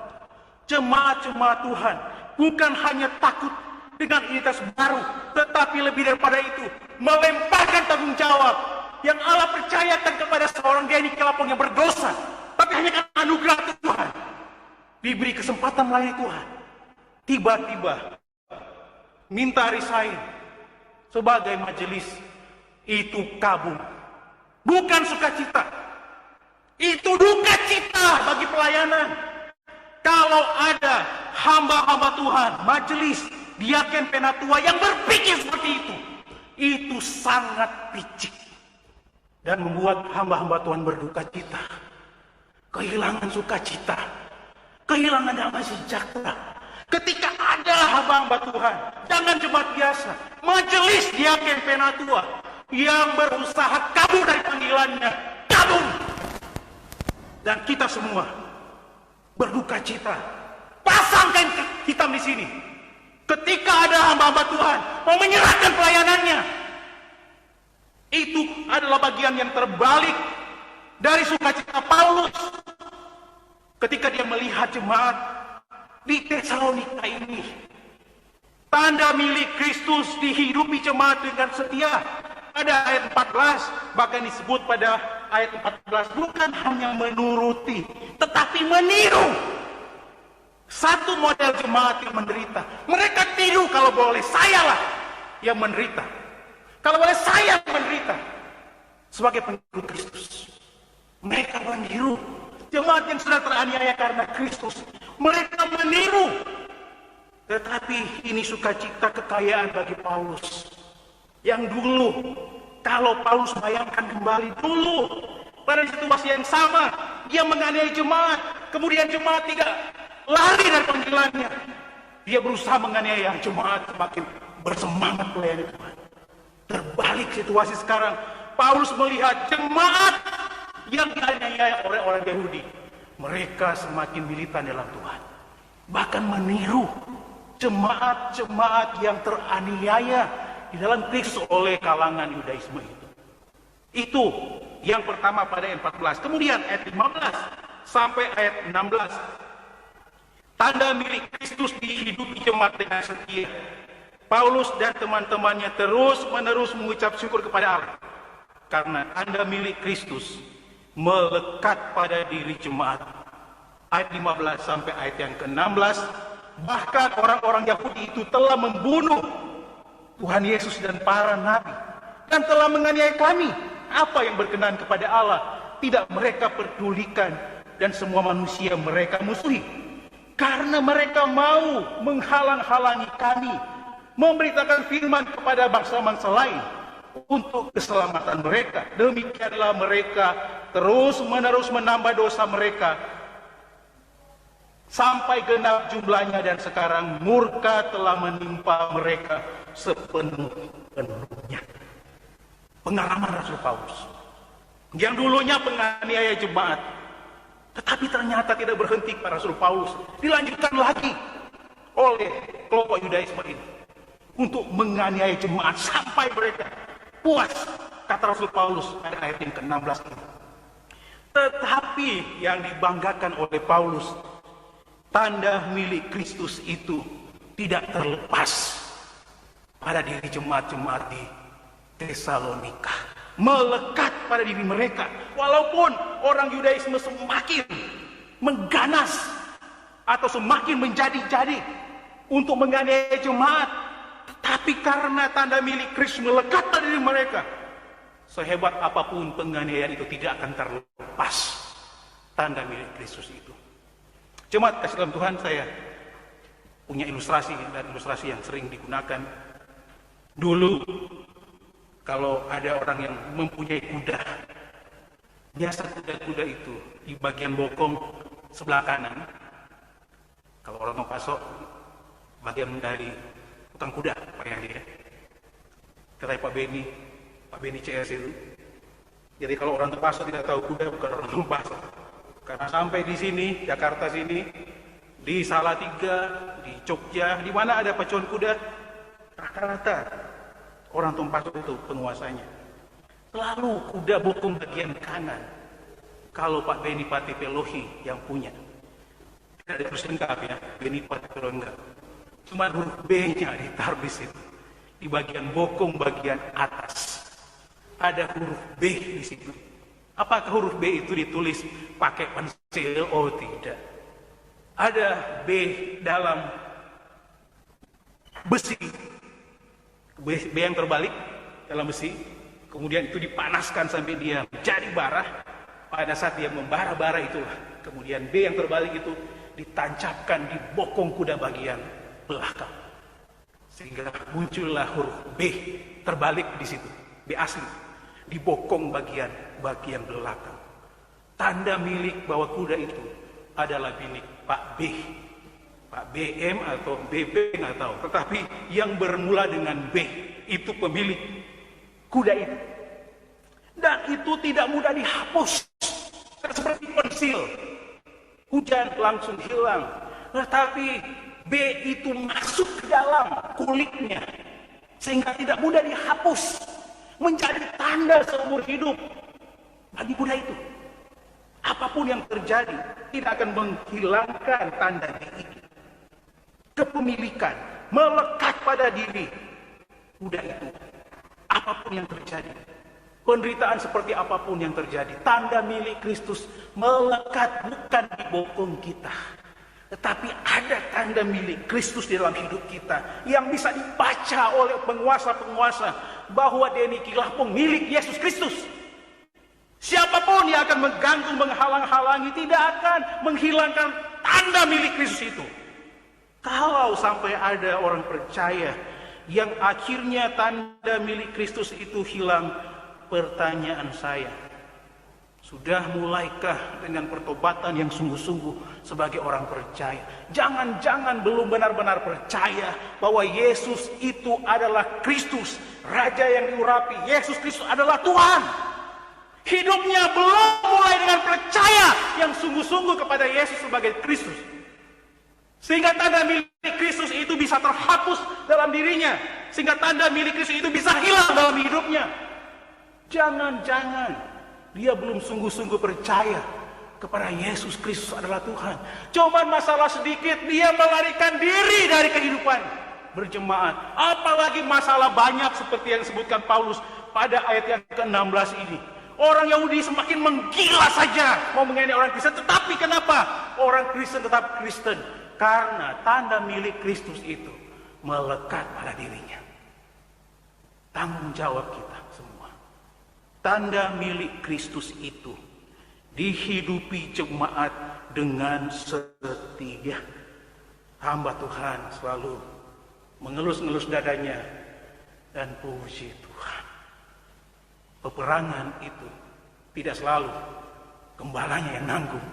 jemaat-jemaat Tuhan, bukan hanya takut dengan identitas baru, tetapi lebih daripada itu, melemparkan tanggung jawab yang Allah percayakan kepada seorang Denny Kelapong yang berdosa, tapi hanya karena anugerah Tuhan, diberi kesempatan melayani Tuhan. Tiba-tiba minta resign sebagai majelis. Itu kabur, bukan sukacita. Itu duka cita bagi pelayanan. Kalau ada hamba-hamba Tuhan, majelis, diaken penatua yang berpikir seperti itu sangat picik dan membuat hamba-hamba Tuhan berduka cita, kehilangan sukacita, kehilangan damai sejahtera. Ketika ada hamba-hamba Tuhan, jangan jemaat biasa, majelis diaken penatua yang berusaha kabur dari panggilannya, kabur. Dan kita semua berduka cita. Pasangkan hitam di sini. Ketika ada hamba-hamba Tuhan mau menyerahkan pelayanannya, itu adalah bagian yang terbalik dari sukacita Paulus ketika dia melihat jemaat di Tesalonika ini. Tanda milik Kristus dihidupi jemaat dengan setia. Pada ayat 14, bahkan disebut pada ayat 14, bukan hanya menuruti, tetapi meniru. Satu model jemaat yang menderita. Mereka tiru, kalau boleh sayalah yang menderita. Kalau boleh saya yang menderita sebagai pengikut Kristus. Mereka meniru jemaat yang sedang teraniaya karena Kristus. Mereka meniru. Tetapi ini sukacita kekayaan bagi Paulus. Yang dulu, kalau Paulus bayangkan kembali dulu, pada situasi yang sama, dia menganiaya jemaat. Kemudian jemaat tidak lari dari panggilannya. Dia berusaha menganiaya jemaat, semakin bersemangat melayani Tuhan. Terbalik situasi sekarang. Paulus melihat jemaat yang dianiaya oleh orang Yahudi. Mereka semakin militan dalam Tuhan. Bahkan meniru jemaat-jemaat yang teraniaya di dalam Kristus oleh kalangan Yudaisme itu. Itu yang pertama pada ayat 14. Kemudian ayat 15 sampai ayat 16. Tanda milik Kristus dihidupi jemaat dengan setia. Paulus dan teman-temannya terus-menerus mengucap syukur kepada Allah. Karena tanda milik Kristus melekat pada diri jemaat. Ayat 15 sampai ayat yang ke-16. Bahkan orang-orang Yahudi itu telah membunuh Tuhan Yesus dan para nabi. Dan telah menganiaya kami. Apa yang berkenan kepada Allah tidak mereka pedulikan. Dan semua manusia mereka musuhi. Karena mereka mau menghalang-halangi kami. Memberitakan firman kepada bangsa-bangsa lain. Untuk keselamatan mereka. Demikianlah mereka terus-menerus menambah dosa mereka. Sampai genap jumlahnya dan sekarang murka telah menimpa mereka sepenuh-penuhnya. Pengalaman Rasul Paulus. Yang dulunya penganiaya jemaat. Tetapi ternyata tidak berhenti pada Rasul Paulus. Dilanjutkan lagi oleh kelompok Yudaisme ini. Untuk menganiaya jemaat sampai mereka puas, kata Rasul Paulus pada ayat yang ke-16 ini. Tetapi yang dibanggakan oleh Paulus, tanda milik Kristus itu tidak terlepas pada diri jemaat-jemaat di Tesalonika. Melekat pada diri mereka. Walaupun orang Yudaisme semakin mengganas atau semakin menjadi-jadi untuk menganiaya jemaat, tapi karena tanda milik Kristus melekat pada diri mereka, sehebat apapun penganiayaan itu tidak akan terlepas tanda milik Kristus itu. Jemaat kasih dalam Tuhan, saya punya ilustrasi dan ilustrasi yang sering digunakan. Dulu kalau ada orang yang mempunyai kuda, biasa kuda-kuda itu di bagian bokong sebelah kanan, kalau orang mau pasok, bagian dari tukang kuda, Pak Yandi ya. Kata Pak Beni CS itu. Jadi kalau orang terpasok tidak tahu kuda, bukan orang terpasok. Karena sampai di sini, Jakarta sini, di Salatiga, di Jogja, di mana ada pacuan kuda, rata-rata orang Tumpasok itu penguasanya. Selalu kuda bokong bagian kanan. Kalau Pak Beni Pati Pelohi yang punya. Tidak ada tulis lengkap ya, Beni Pati Pelohi enggak. Cuma huruf B-nya ditaruh di situ. Di bagian bokong bagian atas. Ada huruf B di situ. Apakah huruf B itu ditulis pakai pensil? Oh tidak. Ada B dalam besi. B yang terbalik dalam besi. Kemudian itu dipanaskan sampai dia menjadi bara. Pada saat dia membara-bara itulah. Kemudian B yang terbalik itu ditancapkan di bokong kuda bagian belakang. Sehingga muncullah huruf B terbalik di situ. B asli. Di bokong bagian belakang. Tanda milik bahwa kuda itu adalah milik Pak B. Pak BM atau BB nggak tahu. Tetapi yang bermula dengan B itu pemilik kuda itu. Dan itu tidak mudah dihapus. Seperti pensil. Hujan langsung hilang. Tetapi B itu masuk ke dalam kulitnya. Sehingga tidak mudah dihapus. Menjadi tanda seumur hidup bagi kuda itu. Apapun yang terjadi tidak akan menghilangkan tanda ini. Kepemilikan melekat pada diri kuda itu. Apapun yang terjadi, penderitaan seperti apapun yang terjadi, tanda milik Kristus melekat bukan di bokong kita, tetapi ada tanda milik Kristus di dalam hidup kita yang bisa dibaca oleh penguasa-penguasa bahwa demikianlah pemilik Yesus Kristus. Siapapun yang akan mengganggu, menghalang-halangi, tidak akan menghilangkan tanda milik Kristus itu. Kalau sampai ada orang percaya yang akhirnya tanda milik Kristus itu hilang, pertanyaan saya, sudah mulaikah dengan pertobatan yang sungguh-sungguh sebagai orang percaya? Jangan-jangan belum benar-benar percaya bahwa Yesus itu adalah Kristus, Raja yang diurapi. Yesus Kristus adalah Tuhan. Hidupnya belum mulai dengan percaya yang sungguh-sungguh kepada Yesus sebagai Kristus. Sehingga tanda milik Kristus itu bisa terhapus dalam dirinya. Sehingga tanda milik Kristus itu bisa hilang dalam hidupnya. Jangan-jangan dia belum sungguh-sungguh percaya kepada Yesus Kristus adalah Tuhan. Cuma masalah sedikit, dia melarikan diri dari kehidupan berjemaat. Apalagi masalah banyak seperti yang disebutkan Paulus pada ayat yang ke-16 ini. Orang Yahudi semakin menggila saja mau mengenai orang Kristen. Tetapi kenapa orang Kristen tetap Kristen? Karena tanda milik Kristus itu melekat pada dirinya. Tanggung jawab kita semua. Tanda milik Kristus itu dihidupi jemaat dengan setia. Hamba Tuhan selalu mengelus-ngelus dadanya dan puji Tuhan. Peperangan itu tidak selalu gembalanya yang nanggung,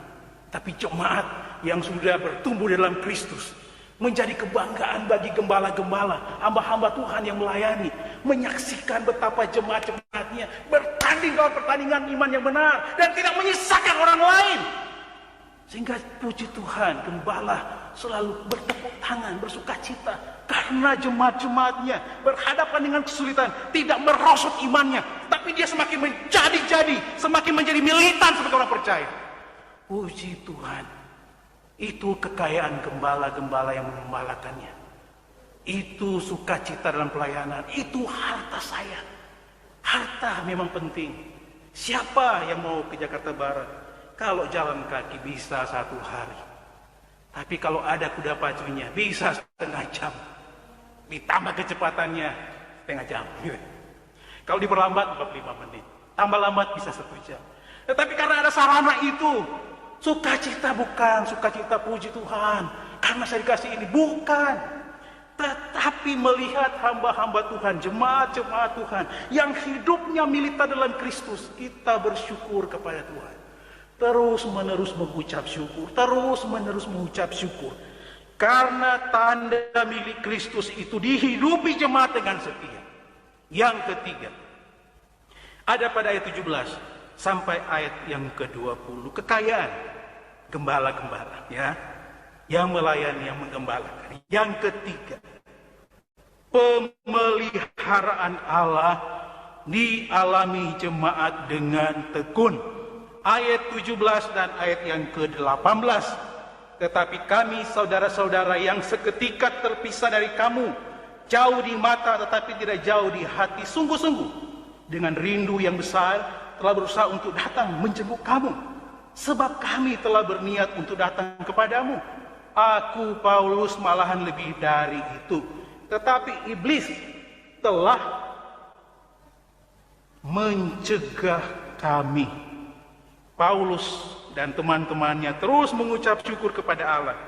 tapi jemaat yang sudah bertumbuh dalam Kristus menjadi kebanggaan bagi gembala-gembala, hamba-hamba Tuhan yang melayani, menyaksikan betapa jemaat-jemaatnya bertanding dalam pertandingan iman yang benar dan tidak menyisakan orang lain. Sehingga puji Tuhan, gembala selalu bertepuk tangan, bersukacita karena jemaat-jemaatnya berhadapan dengan kesulitan, tidak merosot imannya, tapi dia semakin menjadi-jadi, semakin menjadi militan sebagai orang percaya. Puji Tuhan, itu kekayaan gembala-gembala yang mengembalakannya. Itu sukacita dalam pelayanan, itu harta saya. Harta memang penting. Siapa yang mau ke Jakarta Barat? Kalau jalan kaki bisa 1 hari. Tapi kalau ada kuda pacunya bisa setengah jam. Ditambah kecepatannya setengah jam. Kalau diperlambat 45 menit. Tambah lambat bisa 1 jam. Tetapi karena ada sarana itu, sukacita bukan sukacita puji Tuhan karena saya dikasih ini, bukan. Tetapi melihat hamba-hamba Tuhan, jemaat-jemaat Tuhan yang hidupnya militan dalam Kristus, kita bersyukur kepada Tuhan. Terus menerus mengucap syukur, terus menerus mengucap syukur. Karena tanda milik Kristus itu dihidupi jemaat dengan setia. Yang ketiga, ada pada ayat 17 sampai ayat yang ke-20, kekayaan gembala-gembala, ya, yang melayani, yang menggembalakan. Yang ketiga, pemeliharaan Allah dialami jemaat dengan tekun. Ayat 17 dan ayat yang ke-18. Tetapi kami saudara-saudara yang seketika terpisah dari kamu, jauh di mata tetapi tidak jauh di hati, sungguh-sungguh dengan rindu yang besar telah berusaha untuk datang menjenguk kamu, sebab kami telah berniat untuk datang kepadamu. Aku Paulus malahan lebih dari itu, tetapi iblis telah mencegah kami. Paulus dan teman-temannya terus mengucap syukur kepada Allah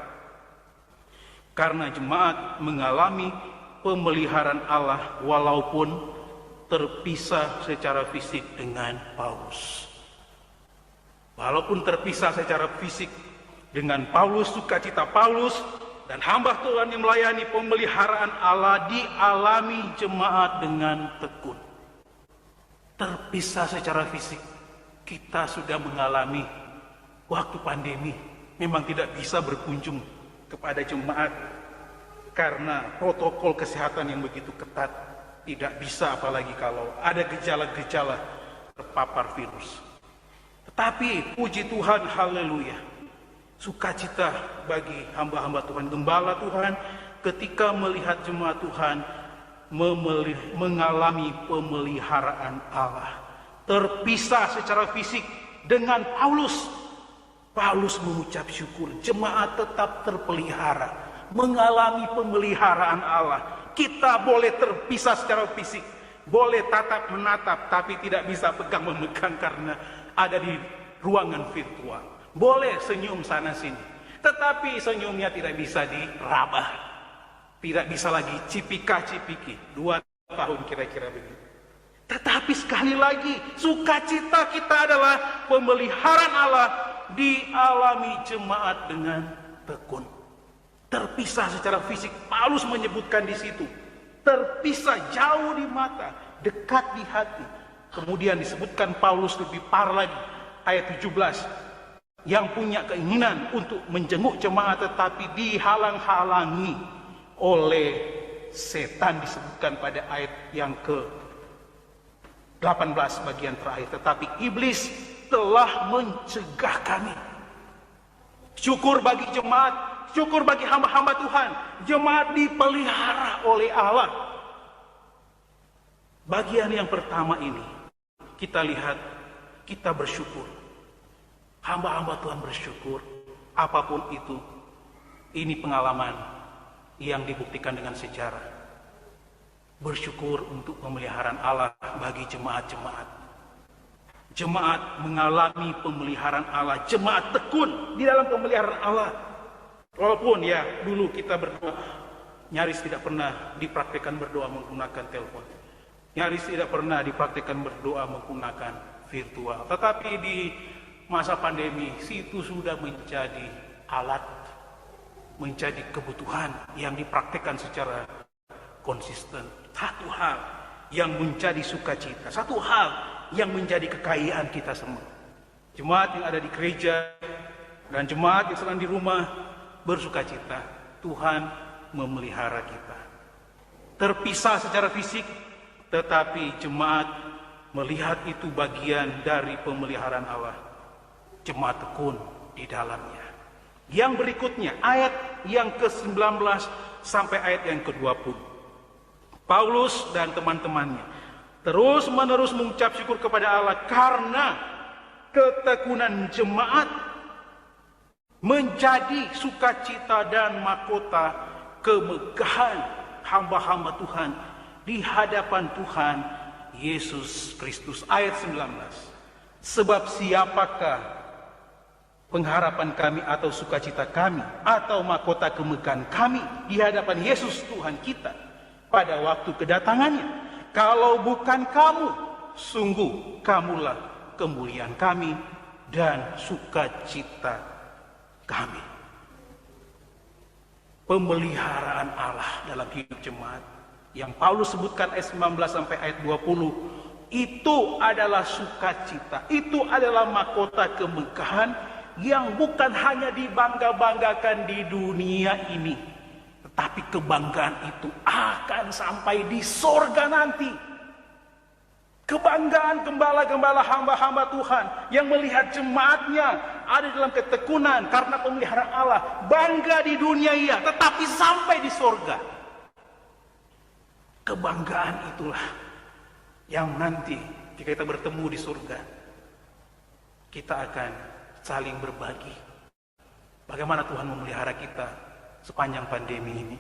karena jemaat mengalami pemeliharaan Allah walaupun terpisah secara fisik dengan Paulus. Walaupun terpisah secara fisik dengan Paulus, sukacita Paulus dan hamba Tuhan yang melayani, pemeliharaan Allah dialami jemaat dengan tekun. Terpisah secara fisik. Kita sudah mengalami waktu pandemi, memang tidak bisa berkunjung kepada jemaat karena protokol kesehatan yang begitu ketat. Tidak bisa, apalagi kalau ada gejala-gejala terpapar virus. Tetapi puji Tuhan, haleluya, sukacita bagi hamba-hamba Tuhan, gembala Tuhan, ketika melihat jemaat Tuhan mengalami pemeliharaan Allah. Terpisah secara fisik dengan Paulus. Paulus mengucap syukur, jemaat tetap terpelihara, mengalami pemeliharaan Allah. Kita boleh terpisah secara fisik, boleh tatap menatap, tapi tidak bisa pegang memegang karena ada di ruangan virtual. Boleh senyum sana sini, tetapi senyumnya tidak bisa diraba, tidak bisa lagi cipika-cipiki. 2 tahun kira-kira begitu. Tetapi sekali lagi, sukacita kita adalah pemeliharaan Allah dialami jemaat dengan tekun. Terpisah secara fisik, Paulus menyebutkan di situ. Terpisah jauh di mata, dekat di hati. Kemudian disebutkan Paulus lebih parah lagi, ayat 17. Yang punya keinginan untuk menjenguk jemaat tetapi dihalang-halangi oleh setan, disebutkan pada ayat yang ke-18 bagian terakhir. Tetapi iblis telah mencegah kami. Syukur bagi jemaat, syukur bagi hamba-hamba Tuhan. Jemaat dipelihara oleh Allah. Bagian yang pertama ini, kita lihat, kita bersyukur. Hamba-hamba Tuhan bersyukur, apapun itu. Ini pengalaman yang dibuktikan dengan sejarah. Bersyukur untuk pemeliharaan Allah bagi jemaat-jemaat. Jemaat mengalami pemeliharaan Allah, jemaat tekun di dalam pemeliharaan Allah. Walaupun ya dulu kita berdoa, nyaris tidak pernah dipraktikkan berdoa menggunakan telepon. Nyaris tidak pernah dipraktikkan berdoa menggunakan virtual. Tetapi di masa pandemi, situ sudah menjadi alat, menjadi kebutuhan yang dipraktikkan secara konsisten. Satu hal yang menjadi sukacita, satu hal yang menjadi kekayaan kita semua. Jemaat yang ada di gereja dan jemaat yang sedang di rumah bersukacita. Tuhan memelihara kita. Terpisah secara fisik, tetapi jemaat melihat itu bagian dari pemeliharaan Allah. Jemaat tekun di dalamnya. Yang berikutnya, ayat yang ke-19 sampai ayat yang ke-20. Paulus dan teman-temannya terus-menerus mengucap syukur kepada Allah karena ketekunan jemaat menjadi sukacita dan mahkota kemegahan hamba-hamba Tuhan di hadapan Tuhan Yesus Kristus. Ayat 19. Sebab siapakah pengharapan kami atau sukacita kami atau mahkota kemegahan kami di hadapan Yesus Tuhan kita pada waktu kedatangannya? Kalau bukan kamu, sungguh kamulah kemuliaan kami dan sukacita kami. Pemeliharaan Allah dalam hidup jemaat yang Paulus sebutkan ayat 19 sampai ayat 20, itu adalah sukacita, itu adalah mahkota kemegahan yang bukan hanya dibangga-banggakan di dunia ini. Tapi kebanggaan itu akan sampai di sorga nanti. Kebanggaan gembala-gembala hamba-hamba Tuhan yang melihat jemaatnya ada dalam ketekunan karena pemeliharaan Allah. Bangga di dunia iya, tetapi sampai di sorga. Kebanggaan itulah yang nanti jika kita bertemu di surga, kita akan saling berbagi. Bagaimana Tuhan memelihara kita sepanjang pandemi ini.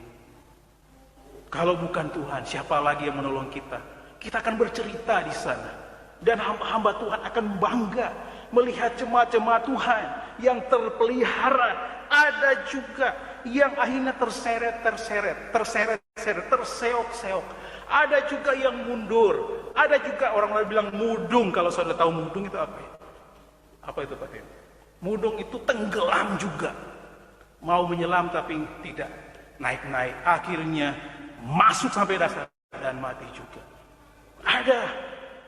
Kalau bukan Tuhan, siapa lagi yang menolong kita? Kita akan bercerita di sana. Dan hamba-hamba Tuhan akan bangga melihat jemaat-jemaat Tuhan yang terpelihara. Ada juga yang akhirnya terseok-seok. Ada juga yang mundur. Ada juga orang lain bilang mudung. Kalau saudara tahu mudung itu apa ya? Apa itu Pak Tim? Mudung itu tenggelam juga. Mau menyelam tapi tidak naik-naik. Akhirnya masuk sampai dasar dan mati juga. Ada.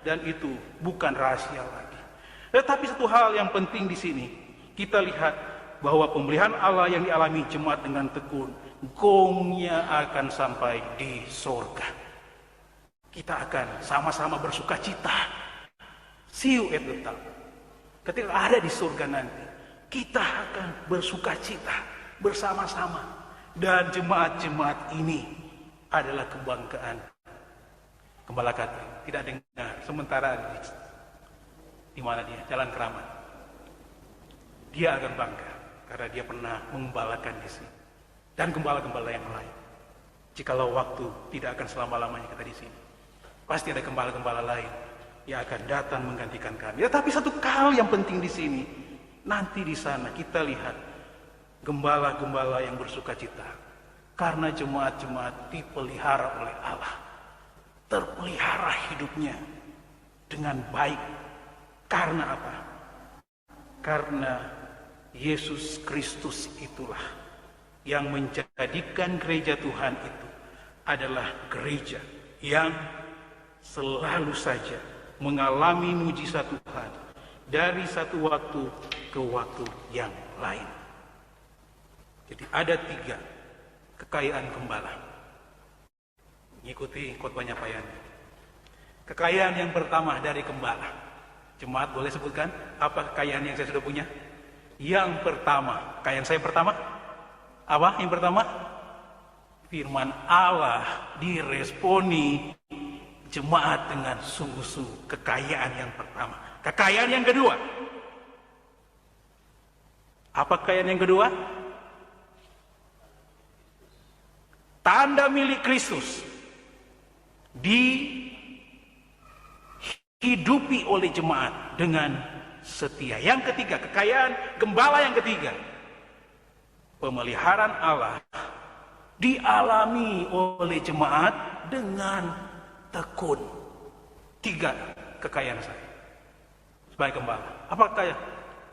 Dan itu bukan rahasia lagi. Tetapi satu hal yang penting di sini. Kita lihat bahwa pemeliharaan Allah yang dialami jemaat dengan tekun. Gongnya akan sampai di sorga. Kita akan sama-sama bersuka cita. See you at the top. Ketika ada di surga nanti. Kita akan bersuka cita bersama-sama. Dan jemaat-jemaat ini adalah kebanggaan Gembala Katrin. Tidak dengar sementara di mana dia? Jalan Keramat. Dia akan bangga karena dia pernah mengembalakan di sini. Dan gembala-gembala yang lain. Jikalau waktu tidak akan selama-lamanya kita di sini. Pasti ada gembala-gembala lain yang akan datang menggantikan kami. Tetapi satu hal yang penting di sini, nanti di sana kita lihat gembala-gembala yang bersukacita karena jemaat-jemaat dipelihara oleh Allah, terpelihara hidupnya dengan baik. Karena apa? Karena Yesus Kristus itulah yang menjadikan gereja Tuhan itu adalah gereja yang selalu saja mengalami mujizat Tuhan dari satu waktu ke waktu yang lain. Jadi ada 3 kekayaan gembala. Mengikuti khotbahnya Pak Yani. Kekayaan yang pertama dari gembala. Jemaat boleh sebutkan apa kekayaan yang saya sudah punya? Yang pertama, kekayaan saya pertama apa? Yang pertama, firman Allah diresponi jemaat dengan sungguh-sungguh. Kekayaan yang pertama. Kekayaan yang kedua, apa kekayaan yang kedua? Tanda milik Kristus dihidupi oleh jemaat dengan setia. Yang ketiga, kekayaan gembala yang ketiga, pemeliharaan Allah dialami oleh jemaat dengan tekun. 3 kekayaan saya sebagai gembala. Apakah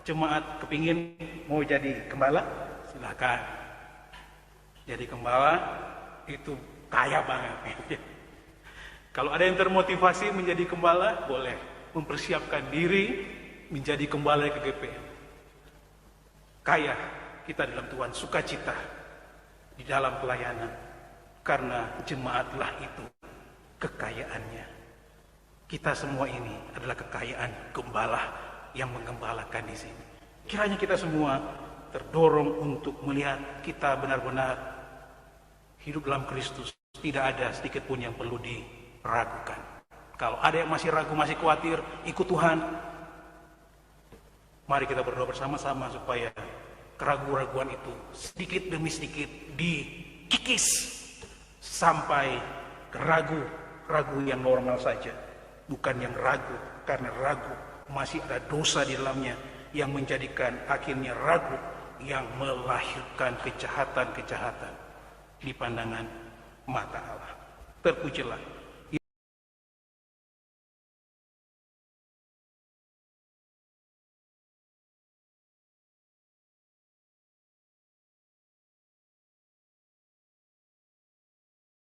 jemaat kepingin mau jadi gembala? Silakan. Jadi gembala itu kaya banget. Kalau ada yang termotivasi menjadi gembala, boleh mempersiapkan diri menjadi gembala GGPM. Kaya kita dalam Tuhan, sukacita di dalam pelayanan, karena jemaatlah itu kekayaannya. Kita semua ini adalah kekayaan gembala yang menggembalakan di sini. Kiranya kita semua terdorong untuk melihat kita benar-benar hidup dalam Kristus. Tidak ada sedikit pun yang perlu diragukan. Kalau ada yang masih ragu, masih khawatir, ikut Tuhan. Mari kita berdoa bersama-sama supaya keraguan-raguan itu sedikit demi sedikit dikikis sampai ragu yang normal saja, bukan yang ragu karena ragu masih ada dosa di dalamnya yang menjadikan akhirnya ragu yang melahirkan kejahatan-kejahatan di pandangan mata Allah. Terpujilah